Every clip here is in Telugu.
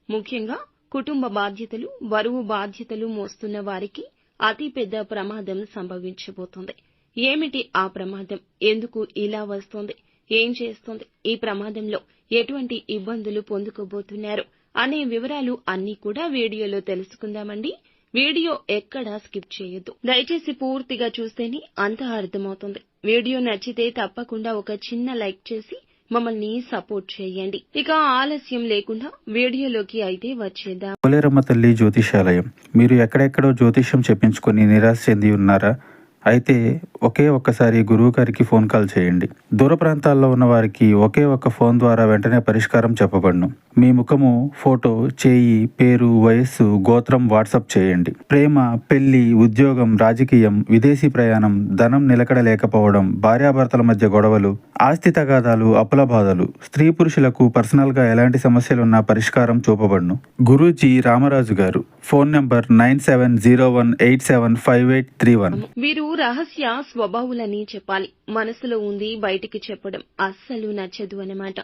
ముఖ్యంగా కుటుంబ బాధ్యతలు, బరువు బాధ్యతలు మోస్తున్న వారికి అతి పెద్ద ప్రమాదం సంభవించబోతోంది. ఏమిటి ఆ ప్రమాదం? ఎందుకు ఇలా వస్తోంది? ఏం చేస్తోంది? ఈ ప్రమాదంలో ఎటువంటి ఇబ్బందులు పొందుకోబోతున్నారు అనే వివరాలు అన్నీ కూడా వీడియోలో తెలుసుకుందామండి. వీడియో ఎక్కడా స్కిప్ చేయొద్దు. దయచేసి పూర్తిగా చూస్తేనే అంతా అర్థమవుతుంది. వీడియో నచ్చితే తప్పకుండా ఒక చిన్న లైక్ చేసి మమ్మల్ని సపోర్ట్ చేయండి. ఇక ఆలస్యం లేకుండా వీడియోలోకి అయితే వచ్చేద్దాం. పోలేరమ్మ తల్లి జ్యోతిషాలయం. మీరు ఎక్కడెక్కడో జ్యోతిష్యం చెప్పించుకొని నిరాశ చెంది ఉన్నారా? అయితే ఒక్కసారి గురువు గారికి ఫోన్ కాల్ చేయండి. దూర ప్రాంతాల్లో ఉన్న వారికి ఒకే ఒక్క ఫోన్ ద్వారా వెంటనే పరిష్కారం చెప్పబడును. మీ ముఖము, ఫోటో, చేయి, పేరు, వయస్సు, గోత్రం వాట్సాప్ చేయండి. ప్రేమ, పెళ్లి, ఉద్యోగం, రాజకీయం, విదేశీ ప్రయాణం, ధనం నిలకడ లేకపోవడం, భార్యాభర్తల మధ్య గొడవలు, ఆస్తి తగాదాలు, అప్పుల బాధలు, స్త్రీ పురుషులకు పర్సనల్ గా ఎలాంటి సమస్యలున్నా పరిష్కారం చూపబడును. గురూజీ రామరాజు గారు. Phone number 9701875831. వీరు రహస్య స్వభావులని చెప్పాలి. మనసులో ఉంది బయటికి చెప్పడం అస్సలు నచ్చదు అన్నమాట.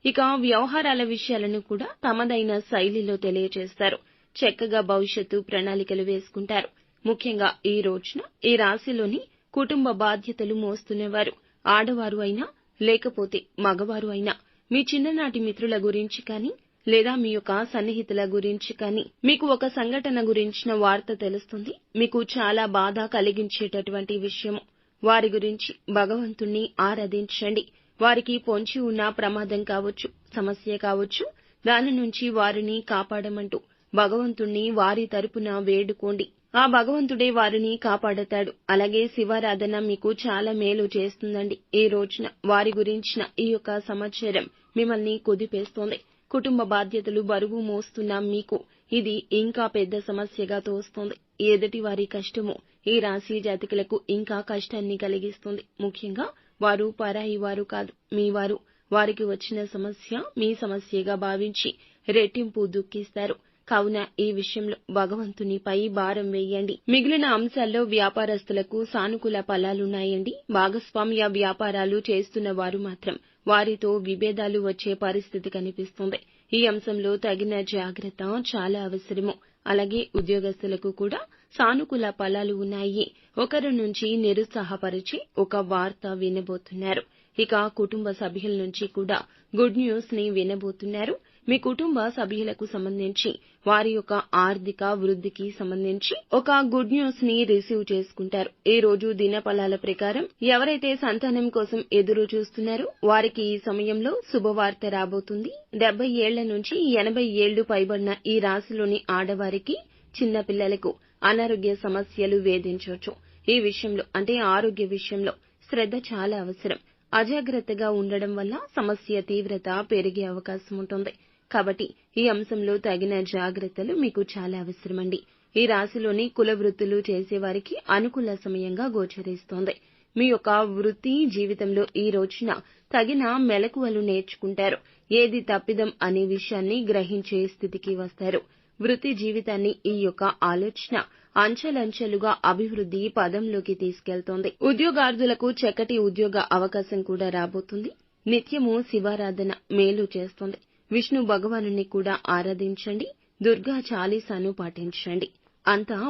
ఇక వ్యవహారాల విషయాలను కూడా తమదైన శైలిలో తెలియజేస్తారు. చక్కగా భవిష్యత్తు ప్రణాళికలు వేసుకుంటారు. ముఖ్యంగా ఈ రోజున ఈ రాశిలోని కుటుంబ బాధ్యతలు మోస్తున్నవారు ఆడవారు అయినా లేకపోతే మగవారు అయినా మీ చిన్ననాటి మిత్రుల గురించి కానీ లేదా మీ యొక్క సన్నిహితుల గురించి కానీ మీకు ఒక సంఘటన గురించిన వార్త తెలుస్తుంది. మీకు చాలా బాధ కలిగించేటటువంటి విషయము. వారి గురించి భగవంతుణ్ణి ఆరాధించండి. వారికి పొంచి ఉన్న ప్రమాదం కావచ్చు, సమస్య కావచ్చు, దాని నుంచి వారిని కాపాడమంటూ భగవంతుణ్ణి వారి తరపున వేడుకోండి. ఆ భగవంతుడే వారిని కాపాడతాడు. అలాగే శివారాధన మీకు చాలా మేలు చేస్తుందండి. ఈ రోజున వారి గురించిన ఈ యొక్క సమాచారం మిమ్మల్ని కుదిపేస్తోంది. కుటుంబ బాధ్యతలు బరువు మోస్తున్న మీకు ఇది ఇంకా పెద్ద సమస్యగా తోస్తోంది. ఎదుటి వారి కష్టము ఈ రాశి జాతకులకు ఇంకా కష్టాన్ని కలిగిస్తుంది. ముఖ్యంగా వారు పరాయి వారు కాదు, మీ వారు. వారికి వచ్చిన సమస్య మీ సమస్యగా భావించి రెట్టింపు దుఃఖిస్తారు. కావున ఈ విషయంలో భగవంతునిపై భారం వేయండి. మిగిలిన అంశాల్లో వ్యాపారస్తులకు సానుకూల ఫలాలున్నాయండి. భాగస్వామ్య వ్యాపారాలు చేస్తున్న వారు మాత్రం వారితో విభేదాలు వచ్చే పరిస్థితి కనిపిస్తుంది. ఈ అంశంలో తగిన జాగ్రత్త చాలా అవసరము. అలాగే ఉద్యోగస్తులకు కూడా సానుకూల ఫలాలు ఉన్నాయి. ఒకరి నుంచి నిరుత్సాహపరిచే ఒక వార్త వినబోతున్నారు. ఇక కుటుంబ సభ్యుల నుంచి కూడా గుడ్ న్యూస్ ని వినబోతున్నారు. మీ కుటుంబ సభ్యులకు సంబంధించి వారి యొక్క ఆర్థిక వృద్ధికి సంబంధించి ఒక గుడ్ న్యూస్ ని రిసీవ్ చేసుకుంటారు. ఈ రోజు దినఫలాల ప్రకారం ఎవరైతే సంతానం కోసం ఎదురు చూస్తున్నారో వారికి ఈ సమయంలో శుభవార్త రాబోతుంది. 70 ఏళ్ల నుంచి 80 ఏళ్లు పైబడిన ఈ రాశిలోని ఆడవారికి, చిన్న పిల్లలకు అనారోగ్య సమస్యలు వేధించవచ్చు. ఈ విషయంలో అంటే ఆరోగ్య విషయంలో శ్రద్ధ చాలా అవసరం. అజాగ్రత్తగా ఉండడం వల్ల సమస్య తీవ్రత పెరిగే అవకాశం ఉంటుంది. కాబట్టి ఈ అంశంలో తగిన జాగ్రత్తలు మీకు చాలా అవసరమండి. ఈ రాశిలోని కుల వృత్తులు చేసేవారికి అనుకూల సమయంగా గోచరిస్తోంది. మీ యొక్క వృత్తి జీవితంలో ఈ రోజున తగిన మెలకువలు నేర్చుకుంటారు. ఏది తప్పిదం అనే విషయాన్ని గ్రహించే స్థితికి వస్తారు. వృత్తి జీవితాన్ని ఈ యొక్క ఆలోచన అంచెలంచెలుగా అభివృద్ధి పదంలోకి తీసుకెళ్తోంది. ఉద్యోగార్థులకు చక్కటి ఉద్యోగ అవకాశం కూడా రాబోతుంది. నిత్యము శివారాధన మేలు చేస్తుంది. విష్ణు భగవానుని కూడా ఆరాధించండి. దుర్గా చాలీసాను పాటించండి. అంతా